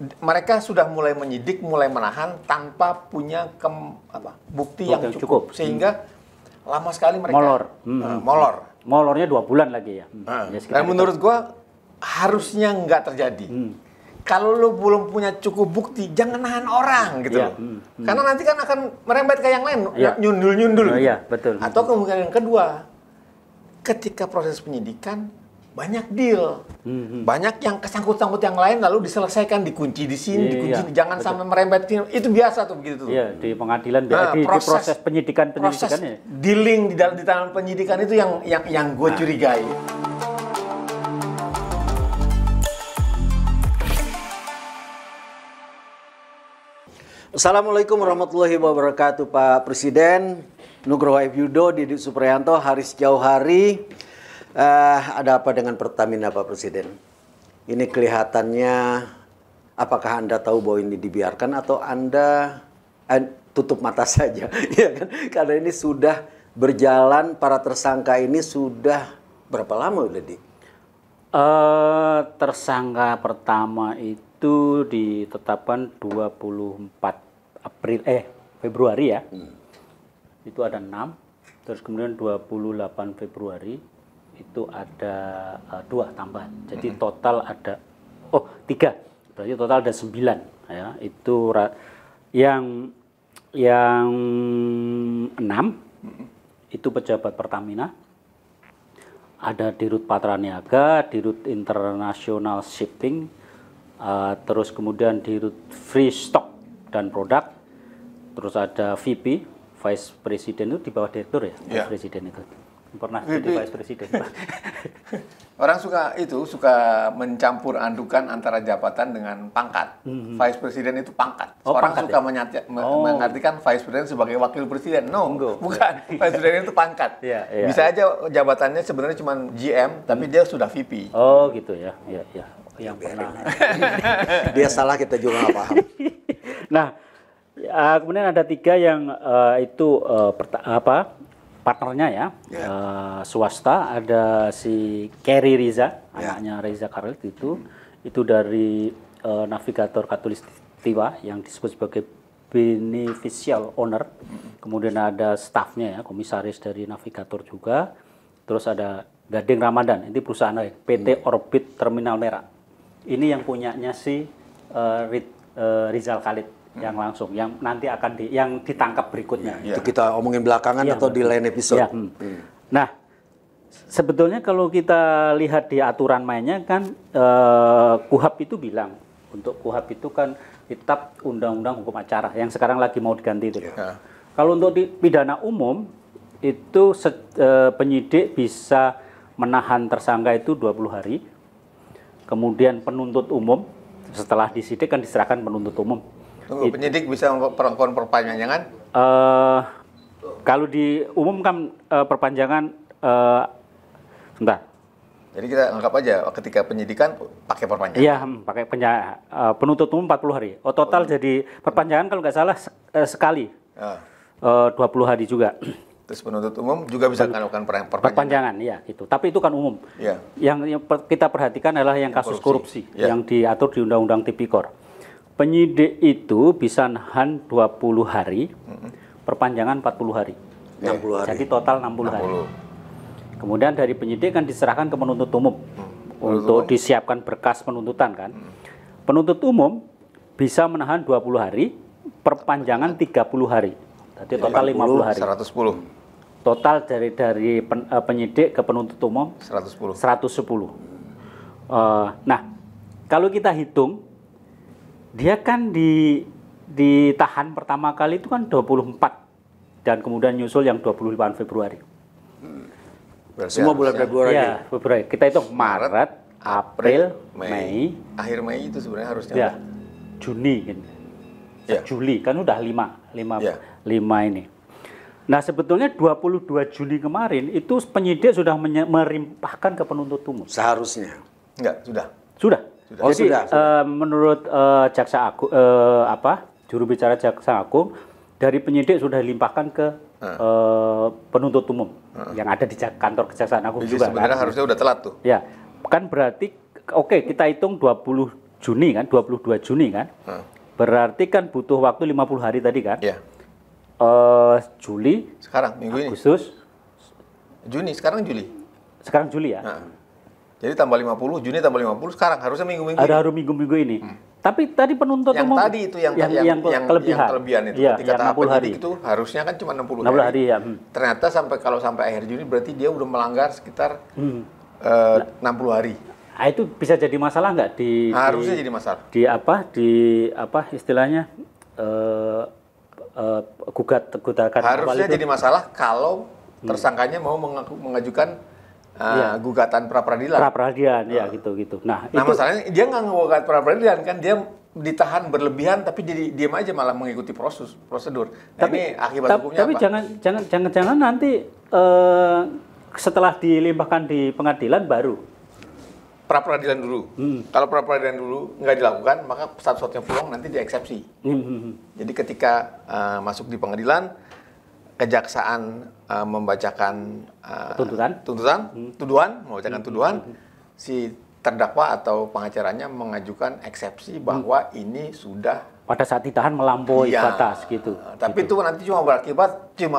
mereka sudah mulai menyidik, mulai menahan tanpa punya bukti yang cukup. Sehingga lama sekali mereka molor. Molornya 2 bulan lagi ya. Dan menurut gua harusnya nggak terjadi. Kalau lo belum punya cukup bukti, jangan nahan orang gitu loh. Karena nanti kan akan merembet ke yang lain, nyundul-nyundul. Iya, betul. Atau kemungkinan yang kedua, ketika proses penyidikan banyak deal, banyak yang kesangkut-sangkut yang lain lalu diselesaikan, dikunci di sini, dikunci, jangan sampai merembet. Itu biasa tuh begitu. Iya, di pengadilan, di proses penyidikan proses dealing di dalam penyidikan itu yang gue curigai. Assalamualaikum warahmatullahi wabarakatuh, Pak Presiden. Nugroho Yudo, Didit Supriyanto, Haris Jauhari. Ada apa dengan Pertamina, Pak Presiden? Ini kelihatannya, apakah Anda tahu bahwa ini dibiarkan atau Anda tutup mata saja? Ya kan? Karena ini sudah berjalan, para tersangka ini sudah berapa lama udah tersangka pertama itu ditetapkan 24 Februari ya. Itu ada 6, terus kemudian 28 Februari itu ada 2 tambahan. Jadi total ada 3. Berarti total ada 9 ya. Itu yang 6 itu pejabat Pertamina. Ada Dirut Patraniaga, Dirut International Shipping, terus kemudian Dirut Free Stock dan Produk, terus ada VP, Vice President itu di bawah direktur ya, Vice President itu. Pernah jadi Vice President. Orang suka mencampur adukan antara jabatan dengan pangkat. Vice President itu pangkat. Orang suka mengartikan Vice President sebagai wakil presiden. No, bukan. Vice President itu pangkat. Bisa aja jabatannya sebenarnya cuma GM, tapi dia sudah VP. Oh gitu ya. Yang pernah. Dia salah, kita juga nggak paham. Nah, kemudian ada 3 yang partnernya ya, swasta. Ada si Kerry Riza, anaknya Reza Karel itu dari navigator Katulistiwa yang disebut sebagai beneficial owner. Kemudian ada stafnya ya, komisaris dari navigator juga. Terus ada Gading Ramadan, ini perusahaan PT Orbit Terminal Merah. Ini yang punyanya si Rizal Khalid yang langsung, yang nanti akan yang ditangkap berikutnya. Itu kita omongin belakangan atau di lain episode. Nah, sebetulnya kalau kita lihat di aturan mainnya kan, KUHAP itu bilang, untuk KUHAP itu kan kitab Undang-Undang Hukum Acara yang sekarang lagi mau diganti itu. Kalau untuk di pidana umum itu penyidik bisa menahan tersangka itu 20 hari. Kemudian penuntut umum setelah disidik kan diserahkan penuntut umum. Penyidik bisa melakukan perpanjangan? Kalau diumumkan perpanjangan, sebentar. Jadi kita anggap aja ketika penyidikan pakai perpanjangan? Iya, pakai penuntut umum 40 hari. Total jadi perpanjangan kalau nggak salah sekali, 20 hari juga. Terus penuntut umum juga bisa melakukan perpanjangan, ya itu. Tapi itu kan umum. Yang kita perhatikan adalah yang kasus korupsi yang diatur di Undang-Undang Tipikor. Penyidik itu bisa nahan 20 hari, perpanjangan 40 hari. 60 hari. Jadi total 60 hari. Kemudian dari penyidik kan diserahkan ke penuntut umum untuk disiapkan berkas penuntutan kan. Penuntut umum bisa menahan 20 hari, perpanjangan 30 hari. Jadi total 50 hari. 110. Total dari penyidik ke penuntut umum 110. Nah, kalau kita hitung, dia kan ditahan pertama kali itu kan 24 dan kemudian nyusul yang 28 Februari. Semua bulan Februari. Ya, Februari. Kita hitung Maret, April, Mei. Akhir Mei itu sebenarnya harusnya. Ya, Juni kan. Juli kan udah 5 ini. Nah, sebetulnya 22 Juli kemarin itu penyidik sudah merimpahkan ke penuntut umum. Seharusnya. Enggak, sudah. Jadi menurut Jaksa Agung, juru bicara Jaksa Agung, dari penyidik sudah dilimpahkan ke penuntut umum yang ada di kantor Kejaksaan Agung. Jadi juga. Sebenarnya harusnya udah telat tuh. Ya, kan berarti kita hitung 22 Juni kan, 22 Juni kan. Berarti kan butuh waktu 50 hari tadi kan. Iya. Juli, Sekarang minggu Agustus, Juni, sekarang Juli. sekarang Juli ya. Nah, jadi tambah 50, Juni tambah 50, sekarang harusnya minggu-minggu Ada ini. harus minggu-minggu ini. Tapi tadi penuntut Yang umum tadi itu yang kelebihan itu. Iya, Ketika yang tahap 60 hari. penyidik itu harusnya kan cuma 60 60 hari. hari ya. Ternyata kalau sampai akhir Juni berarti dia udah melanggar sekitar 60 hari. Nah, itu bisa jadi masalah nggak Harusnya jadi masalah. di apa istilahnya gugatan awal Harusnya itu? jadi masalah kalau tersangkanya mau mengajukan gugatan pra-peradilan. Pra-peradilan ya gitu. Nah, Nah, itu masalahnya dia nggak ngegugat pra-peradilan kan, dia ditahan berlebihan tapi jadi diam aja malah mengikuti prosedur. Nah, ini akibat hukumnya tapi apa? jangan nanti setelah dilimpahkan di pengadilan baru. Pra-peradilan dulu. Kalau pra-peradilan dulu nggak dilakukan, maka satu-satunya peluang nanti dieksepsi. Jadi ketika masuk di pengadilan, kejaksaan membacakan tuduhan, membacakan tuduhan, si terdakwa atau pengacaranya mengajukan eksepsi bahwa ini sudah Pada saat ditahan melampaui Iya. batas gitu. Tapi itu nanti cuma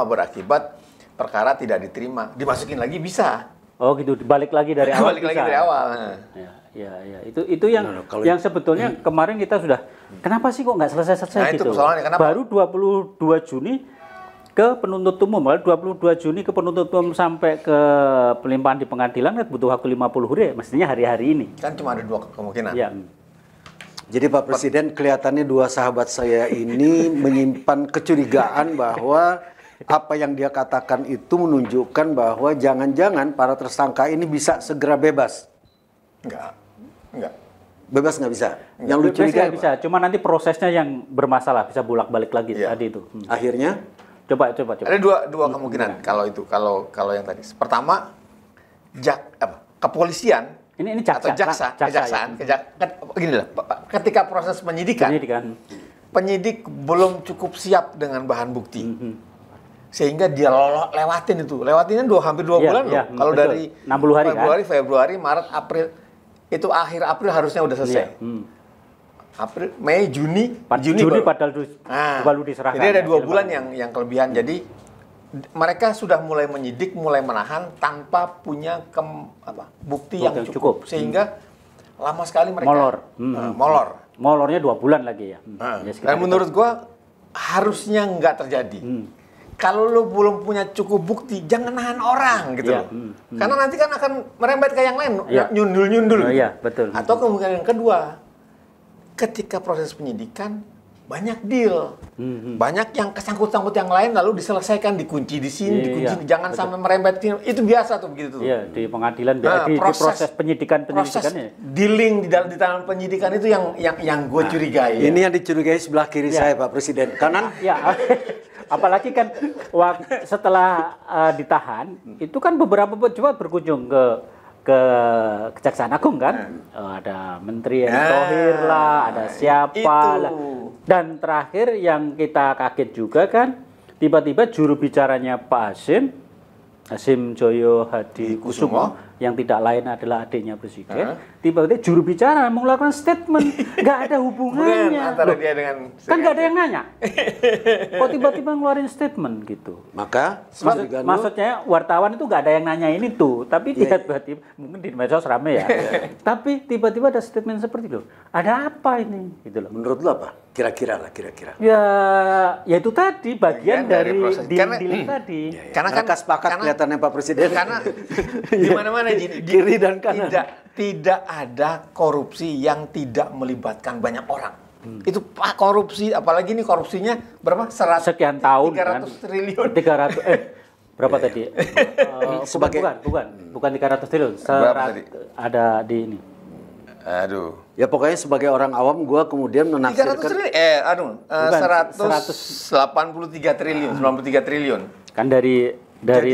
berakibat perkara tidak diterima, dimasukin lagi bisa. Oh gitu, balik lagi dari awal. Balik lagi bisa. dari awal. Ya. Itu yang sebetulnya kemarin kita sudah kenapa sih kok nggak selesai Nah, itu gitu. persoalannya, kenapa? Baru 22 Juni ke penuntut umum, lalu 22 Juni ke penuntut umum sampai ke pelimpahan di pengadilan kan butuh waktu 50 hari, mestinya hari-hari ini. Kan cuma ada dua kemungkinan. Ya. Jadi Pak Presiden, kelihatannya dua sahabat saya ini menyimpan kecurigaan bahwa apa yang dia katakan itu menunjukkan bahwa jangan-jangan para tersangka ini bisa segera bebas. Enggak. Bebas nggak bisa. Yang lu Bebas curigai nggak bisa, cuma nanti prosesnya yang bermasalah, bisa bolak-balik lagi Iya. tadi itu. akhirnya Coba. Ada dua kemungkinan kalau yang tadi. Pertama, kepolisian Ini atau kejaksaan, gini lah, ketika proses penyidikan, penyidik belum cukup siap dengan bahan bukti. Sehingga dia lewatinnya hampir 2 bulan loh. Kalau betul. dari 60 hari Februari, Maret, April, itu akhir April harusnya udah selesai. April, Mei, Juni baru diserahkan. Jadi ada 2 bulan yang kelebihan. Jadi mereka sudah mulai menyidik, mulai menahan tanpa punya bukti yang cukup. Sehingga lama sekali mereka molor. Molornya 2 bulan lagi ya. Dan menurut gua harusnya nggak terjadi. Kalau lo belum punya cukup bukti, jangan nahan orang gitu loh. Karena nanti kan akan merembet ke yang lain, nyundul-nyundul. Iya, betul. Atau kemungkinan yang kedua, ketika proses penyidikan banyak deal, banyak yang kesangkut-sangkut yang lain lalu diselesaikan, dikunci di sini, jangan sampai merembet ke itu biasa tuh begitu tuh. Iya, di pengadilan di proses penyidikannya. Dealing di dalam penyidikan itu yang gue curigai. Ini yang dicurigai sebelah kiri saya Pak Presiden. Kanan? Ya. Apalagi kan setelah ditahan, itu kan beberapa pejabat berkunjung ke Kejaksaan Agung kan, ada Menteri Erick Thohir lah, ada siapa lah, dan terakhir yang kita kaget juga kan, tiba-tiba juru bicaranya Pak Hasim Joyo Hadi Kusumo, yang tidak lain adalah adiknya Presiden, tiba-tiba juru bicara mengeluarkan statement, nggak ada hubungannya. Antara dia dengan kan nggak ada yang nanya, kok tiba-tiba ngeluarin statement gitu. Maka maksudnya wartawan itu nggak ada yang nanya ini tuh, tapi tiba-tiba mungkin di medsos rame ya, tapi tiba-tiba ada statement seperti itu. Ada apa ini? Gitu loh. Menurut lo apa? Kira-kira. Ya itu tadi bagian dari dealing tadi. Karena kan sepakat kelihatannya Pak Presiden. Karena di mana-mana kiri dan kanan tidak ada korupsi yang tidak melibatkan banyak orang. Itu korupsi, apalagi ini korupsinya berapa? Sekian tahun 300 triliun. 300 berapa tadi? Bukan 300 triliun. Ada di ini. Aduh. Ya pokoknya sebagai orang awam gue kemudian menafsirkan 183 triliun, 93 triliun. Kan dari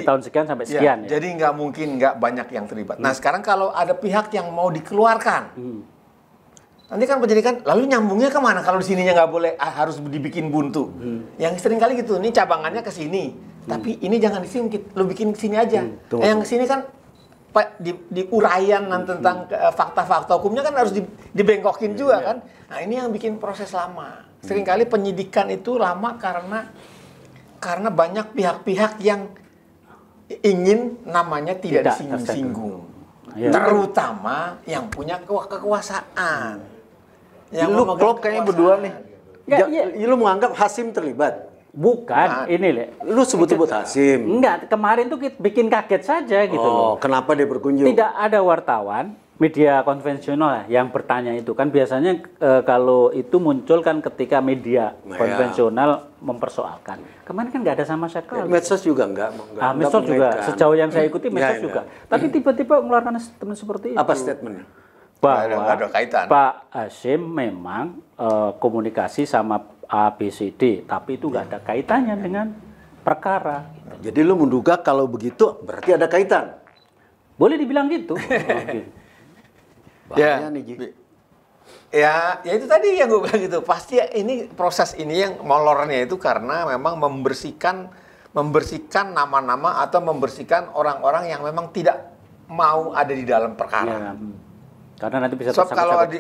tahun sekian sampai sekian ya. Jadi nggak mungkin nggak banyak yang terlibat. Nah sekarang kalau ada pihak yang mau dikeluarkan, nanti kan penyidikan, lalu nyambungnya kemana? Kalau di sininya nggak boleh, harus dibikin buntu. Yang sering kali gitu, ini cabangannya ke sini, tapi ini jangan di sini, lu bikin ke sini aja. Yang ke sini kan di uraian tentang fakta-fakta hukumnya kan harus dibengkokin juga kan. Nah ini yang bikin proses lama. Seringkali penyidikan itu lama karena banyak pihak-pihak yang ingin namanya tidak disinggung-singgung. Terutama yang punya kekuasaan. Yang Lu klop kayaknya berdua nih. Lu menganggap Hasim terlibat? Bukan, ini Le. Lu sebut-sebut Hasim. Enggak, kemarin tuh bikin kaget saja gitu loh. Kenapa dia berkunjung? Tidak ada wartawan media konvensional yang bertanya itu kan biasanya kalau itu muncul kan ketika media konvensional mempersoalkan. Kemarin kan nggak ada sama sekali. Medsos juga nggak. Medsos juga sejauh yang saya ikuti medsos juga. Tapi tiba-tiba mengeluarkan statement seperti itu. Apa statementnya? Bahwa ada kaitan. Pak Hasim memang komunikasi sama ABCD, tapi itu nggak ada kaitannya dengan perkara. Jadi lu menduga kalau begitu berarti ada kaitan? Boleh dibilang gitu. Bahaya nih, Ji. Ya itu tadi yang gue bilang gitu. Pasti ini proses ini yang molornya itu karena memang membersihkan nama-nama atau membersihkan orang-orang yang memang tidak mau ada di dalam perkara. Ya, karena nanti bisa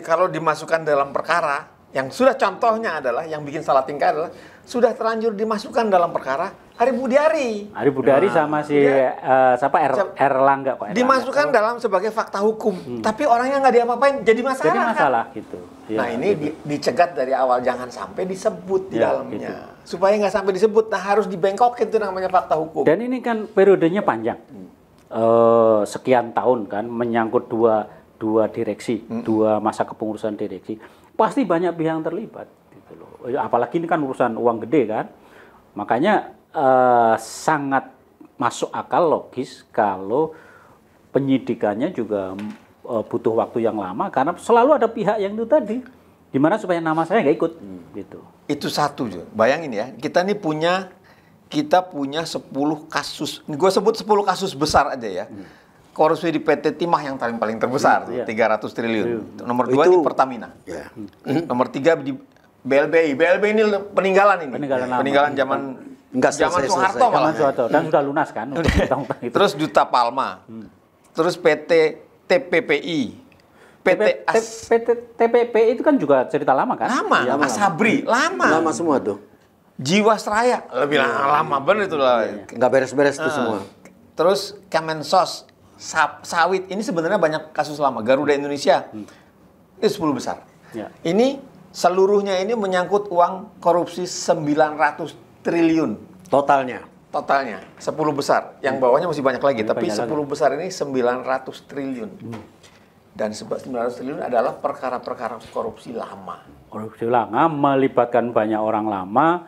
kalau dimasukkan dalam perkara, yang sudah contohnya adalah yang bikin salah tingkah adalah sudah terlanjur dimasukkan dalam perkara Ari Budari sama si siapa Erlangga kok. Dimasukkan dalam sebagai fakta hukum, tapi orangnya nggak diapa-apain, jadi masalah. Jadi masalah gitu. Ya, nah ini gitu. Dicegat dari awal, jangan sampai disebut di dalamnya, gitu. Supaya nggak sampai disebut. Nah harus dibengkokin itu namanya fakta hukum. Dan ini kan periodenya panjang, sekian tahun kan, menyangkut dua direksi, dua masa kepengurusan direksi, pasti banyak pihak yang terlibat. Gitu loh. Apalagi ini kan urusan uang gede kan, makanya sangat masuk akal logis kalau penyidikannya juga butuh waktu yang lama karena selalu ada pihak yang itu tadi gimana supaya nama saya nggak ikut gitu. Itu satu, bayangin ya, kita punya 10 kasus, gue sebut 10 kasus besar aja ya. Korupsi di PT Timah yang paling terbesar, 300 triliun. Nomor 2 di Pertamina. Nomor 3 di BLBI. BLBI ini peninggalan zaman Soeharto malah. Dan sudah lunas kan. Terus Duta Palma. Terus PT TPPI. PT TPPI itu kan juga cerita lama kan? Lama. Asabri, lama semua tuh. Jiwasraya, lebih lama bener itu lah. Nggak beres-beres tuh semua. Terus Kemensos, sawit, ini sebenarnya banyak kasus lama. Garuda Indonesia, itu 10 besar. Ini seluruhnya ini menyangkut uang korupsi 900 triliun. Totalnya 10 besar. Yang bawahnya masih banyak lagi. Tapi 10 besar ini 900 triliun. Dan 900 triliun adalah perkara-perkara korupsi lama. Korupsi lama melibatkan banyak orang lama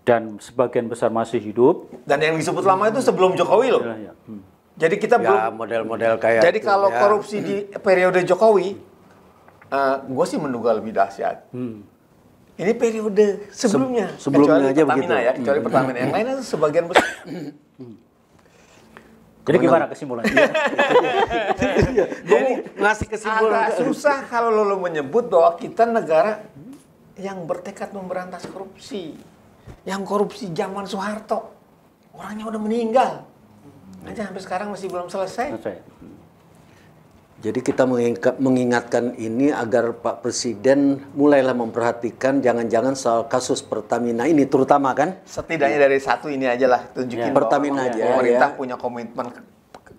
dan sebagian besar masih hidup. Dan yang disebut lama itu sebelum Jokowi loh. Jadi kita belum model-model kayak. Jadi kalau korupsi di periode Jokowi, gue sih menduga lebih dahsyat. Ini periode sebelumnya kecuali aja Pertamina begitu. Kecuali Pertamina. Yang lainnya sebagian besar. Jadi gimana kesimpulannya? Jadi ngasih kesimpulan agak susah kalau lo menyebut bahwa kita negara yang bertekad memberantas korupsi. Yang korupsi zaman Soeharto. Orangnya udah meninggal. Aja sampai sekarang masih belum selesai. Jadi kita mengingatkan ini agar Pak Presiden mulailah memperhatikan jangan-jangan soal kasus Pertamina ini terutama kan? Setidaknya dari satu ini aja lah tunjukin Pertamina aja. Pemerintah punya komitmen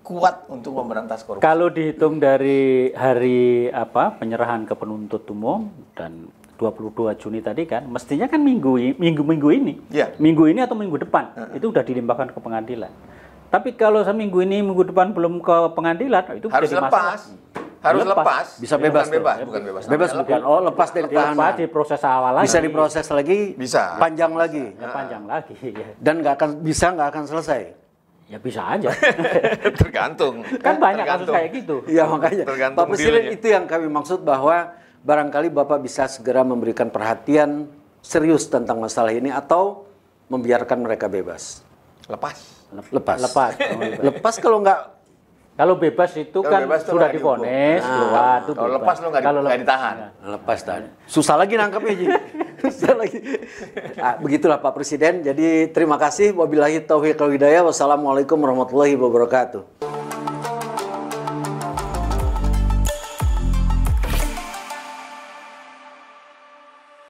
kuat untuk memberantas korupsi. Kalau dihitung dari hari penyerahan ke penuntut umum dan 22 Juni tadi kan, mestinya kan minggu ini, minggu ini atau minggu depan itu udah dilimpahkan ke pengadilan. Tapi kalau seminggu ini, minggu depan belum ke pengadilan, itu harus lepas. Harus lepas. Bisa bebas. Bukan bebas. Bebas bukan. Oh, lepas dari tahanan. Lepas di proses awal lagi. Bisa diproses lagi. Bisa. Panjang lagi. Ya, panjang lagi. Dan nggak akan selesai. Ya bisa aja. Tergantung. Kan banyak kasus kayak gitu. Iya makanya. Pak Presiden itu yang kami maksud bahwa barangkali Bapak bisa segera memberikan perhatian serius tentang masalah ini atau membiarkan mereka bebas. Lepas kalau nggak. Kalau bebas itu kan sudah divonis keluar. Kalau lepas lo nggak ditahan. Lepas tahan. Susah lagi nangkapnya Ji. Susah lagi. Begitulah Pak Presiden. Jadi terima kasih. Wabillahi taufiq wal hidayah. Wassalamualaikum warahmatullahi wabarakatuh.